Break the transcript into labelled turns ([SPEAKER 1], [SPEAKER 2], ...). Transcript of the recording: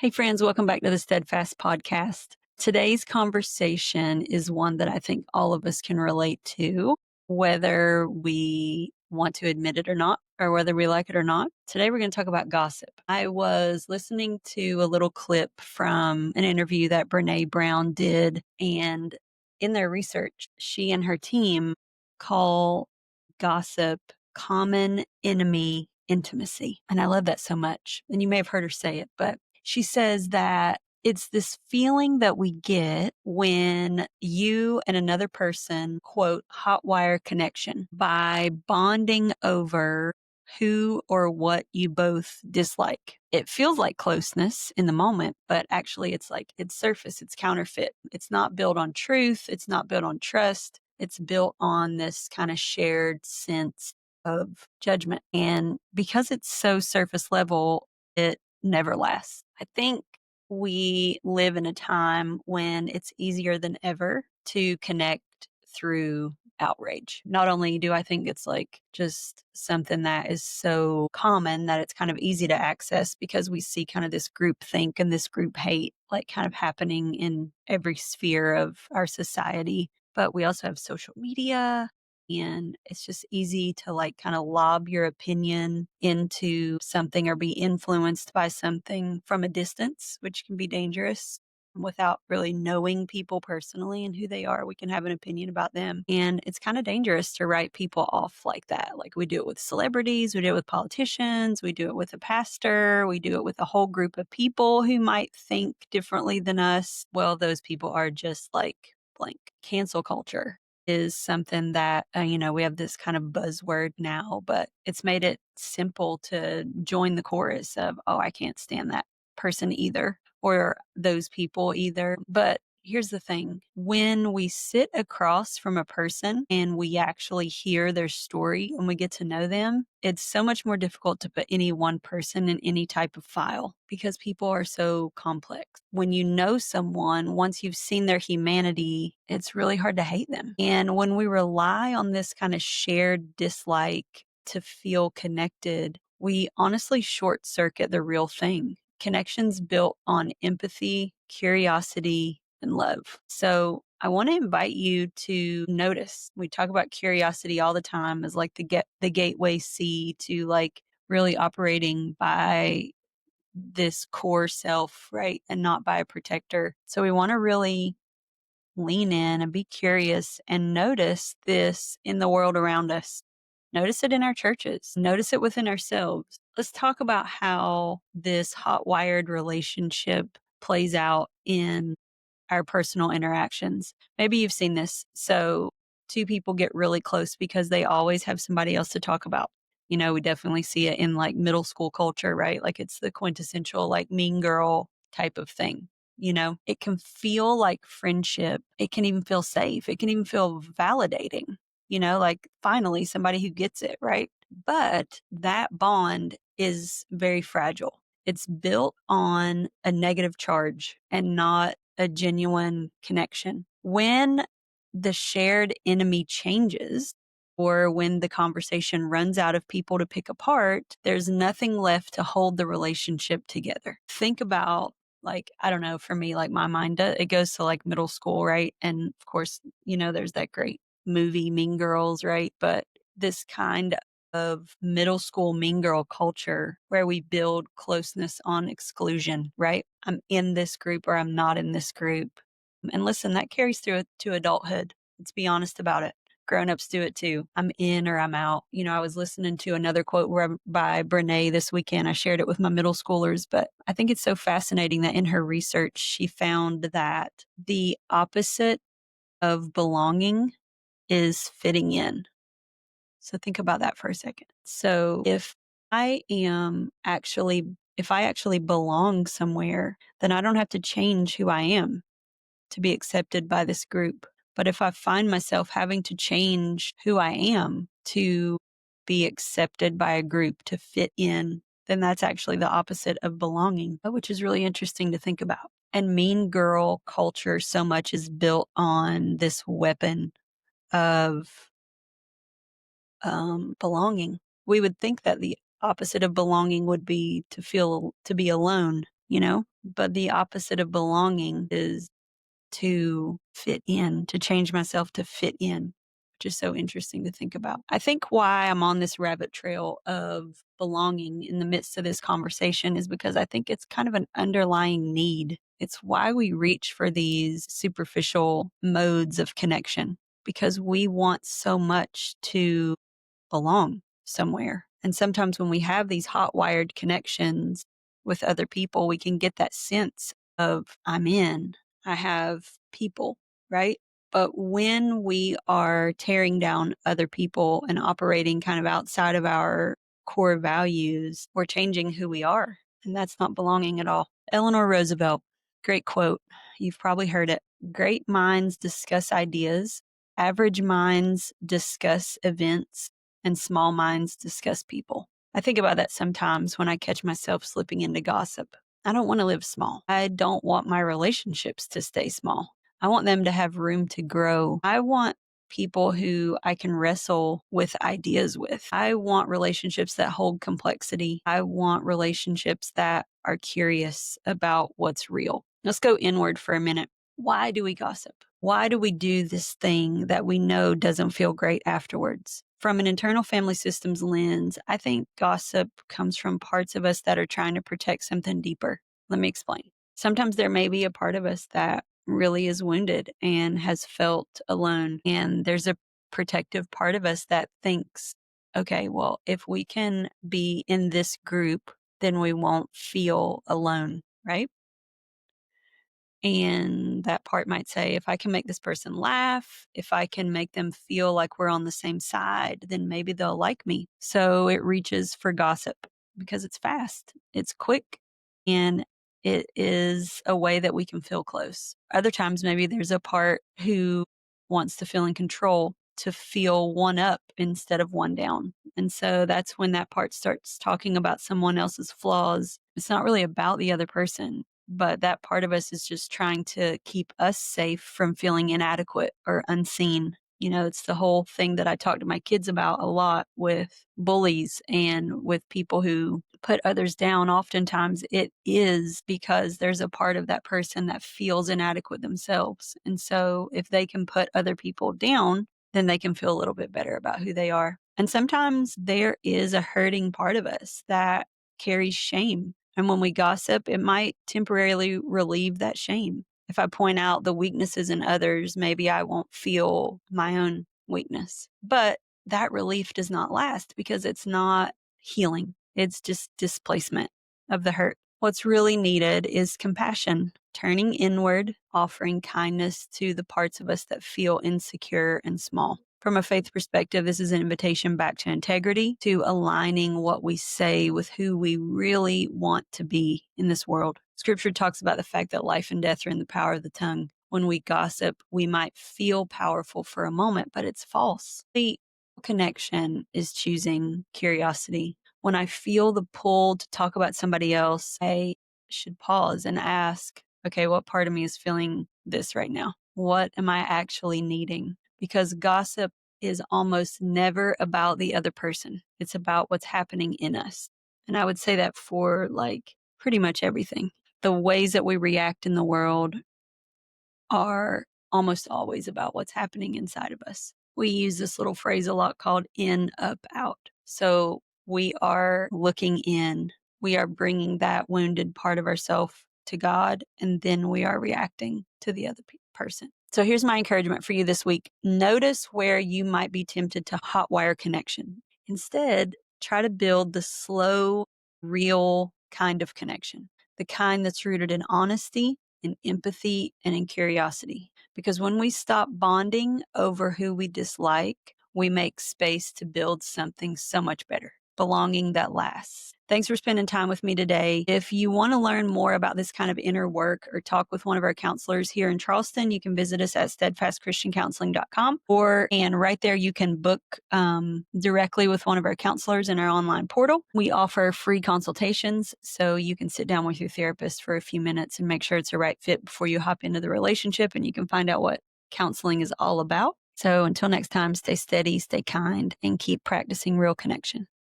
[SPEAKER 1] Hey, friends, welcome back to the Steadfast Podcast. Today's conversation is one that I think all of us can relate to, whether we want to admit it or not, or whether we like it or not. Today, we're going to talk about gossip. I was listening to a little clip from an interview that Brené Brown did, and in their research, she and her team call gossip common enemy intimacy. And I love that so much. And you may have heard her say it, but she says that it's this feeling that we get when you and another person, quote, hotwire connection by bonding over who or what you both dislike. It feels like closeness in the moment, but actually it's surface, it's counterfeit. It's not built on truth, it's not built on trust. It's built on this kind of shared sense of judgment. And because it's so surface level, it never lasts. I think we live in a time when it's easier than ever to connect through outrage. Not only do I think it's like just something that is so common that it's kind of easy to access because we see kind of this group think and this group hate like kind of happening in every sphere of our society, but we also have social media, and it's just easy to like kind of lob your opinion into something or be influenced by something from a distance, which can be dangerous. Without really knowing people personally and who they are, we can have an opinion about them. And it's kind of dangerous to write people off like that. Like we do it with celebrities, we do it with politicians, we do it with a pastor, we do it with a whole group of people who might think differently than us. Well, those people are just like blank. Cancel culture is something that, we have this kind of buzzword now, but it's made it simple to join the chorus of, oh, I can't stand that person either, or those people either. But here's the thing. When we sit across from a person and we actually hear their story and we get to know them, it's so much more difficult to put any one person in any type of file because people are so complex. When you know someone, once you've seen their humanity, it's really hard to hate them. And when we rely on this kind of shared dislike to feel connected, we honestly short circuit the real thing. Connections built on empathy, curiosity, and love. So I want to invite you to notice. We talk about curiosity all the time as like the gateway C to like really operating by this core self, right? And not by a protector. So we want to really lean in and be curious and notice this in the world around us. Notice it in our churches. Notice it within ourselves. Let's talk about how this hot-wired relationship plays out in our personal interactions. Maybe you've seen this. So two people get really close because they always have somebody else to talk about. We definitely see it in like middle school culture, right? Like it's the quintessential like mean girl type of thing. It can feel like friendship. It can even feel safe. It can even feel validating, like finally somebody who gets it, right? But that bond is very fragile. It's built on a negative charge and not a genuine connection. When the shared enemy changes, or when the conversation runs out of people to pick apart, there's nothing left to hold the relationship together. Think about, like, I don't know, for me, like my mind, it goes to like middle school, right? And of course, there's that great movie Mean Girls, right? But this kind of middle school mean girl culture where we build closeness on exclusion, right? I'm in this group or I'm not in this group. And listen, that carries through to adulthood. Let's be honest about it. Grown-ups do it too. I'm in or I'm out. I was listening to another quote by Brené this weekend. I shared it with my middle schoolers, but I think it's so fascinating that in her research, she found that the opposite of belonging is fitting in. So think about that for a second. So if I actually belong somewhere, then I don't have to change who I am to be accepted by this group. But if I find myself having to change who I am to be accepted by a group, to fit in, then that's actually the opposite of belonging, which is really interesting to think about. And mean girl culture so much is built on this weapon of belonging. We would think that the opposite of belonging would be to be alone, But the opposite of belonging is to fit in, to change myself to fit in, which is so interesting to think about. I think why I'm on this rabbit trail of belonging in the midst of this conversation is because I think it's kind of an underlying need. It's why we reach for these superficial modes of connection, because we want so much to belong somewhere. And sometimes when we have these hot wired connections with other people, we can get that sense of I'm in, I have people, right? But when we are tearing down other people and operating kind of outside of our core values, we're changing who we are. And that's not belonging at all. Eleanor Roosevelt, great quote. You've probably heard it. Great minds discuss ideas, average minds discuss events, and small minds discuss people. I think about that sometimes when I catch myself slipping into gossip. I don't want to live small. I don't want my relationships to stay small. I want them to have room to grow. I want people who I can wrestle with ideas with. I want relationships that hold complexity. I want relationships that are curious about what's real. Let's go inward for a minute. Why do we gossip? Why do we do this thing that we know doesn't feel great afterwards? From an internal family systems lens, I think gossip comes from parts of us that are trying to protect something deeper. Let me explain. Sometimes there may be a part of us that really is wounded and has felt alone. And there's a protective part of us that thinks, okay, well, if we can be in this group, then we won't feel alone, right? And that part might say, if I can make this person laugh, if I can make them feel like we're on the same side, then maybe they'll like me. So it reaches for gossip because it's fast, it's quick, and it is a way that we can feel close. Other times, maybe there's a part who wants to feel in control, to feel one up instead of one down. And so that's when that part starts talking about someone else's flaws. It's not really about the other person, but that part of us is just trying to keep us safe from feeling inadequate or unseen. You know, it's the whole thing that I talk to my kids about a lot with bullies and with people who put others down. Oftentimes it is because there's a part of that person that feels inadequate themselves. And so if they can put other people down, then they can feel a little bit better about who they are. And sometimes there is a hurting part of us that carries shame. And when we gossip, it might temporarily relieve that shame. If I point out the weaknesses in others, maybe I won't feel my own weakness. But that relief does not last because it's not healing. It's just displacement of the hurt. What's really needed is compassion, turning inward, offering kindness to the parts of us that feel insecure and small. From a faith perspective, this is an invitation back to integrity, to aligning what we say with who we really want to be in this world. Scripture talks about the fact that life and death are in the power of the tongue. When we gossip, we might feel powerful for a moment, but it's false. The connection is choosing curiosity. When I feel the pull to talk about somebody else, I should pause and ask, okay, what part of me is feeling this right now? What am I actually needing? Because gossip is almost never about the other person. It's about what's happening in us. And I would say that for like pretty much everything. The ways that we react in the world are almost always about what's happening inside of us. We use this little phrase a lot called in, up, out. So we are looking in, we are bringing that wounded part of ourselves to God, and then we are reacting to the other person. So here's my encouragement for you this week. Notice where you might be tempted to hotwire connection. Instead, try to build the slow, real kind of connection, the kind that's rooted in honesty, in empathy, and in curiosity. Because when we stop bonding over who we dislike, we make space to build something so much better, belonging that lasts. Thanks for spending time with me today. If you want to learn more about this kind of inner work or talk with one of our counselors here in Charleston, you can visit us at steadfastchristiancounseling.com, and right there you can book directly with one of our counselors in our online portal. We offer free consultations, so you can sit down with your therapist for a few minutes and make sure it's a right fit before you hop into the relationship, and you can find out what counseling is all about. So until next time, stay steady, stay kind, and keep practicing real connection.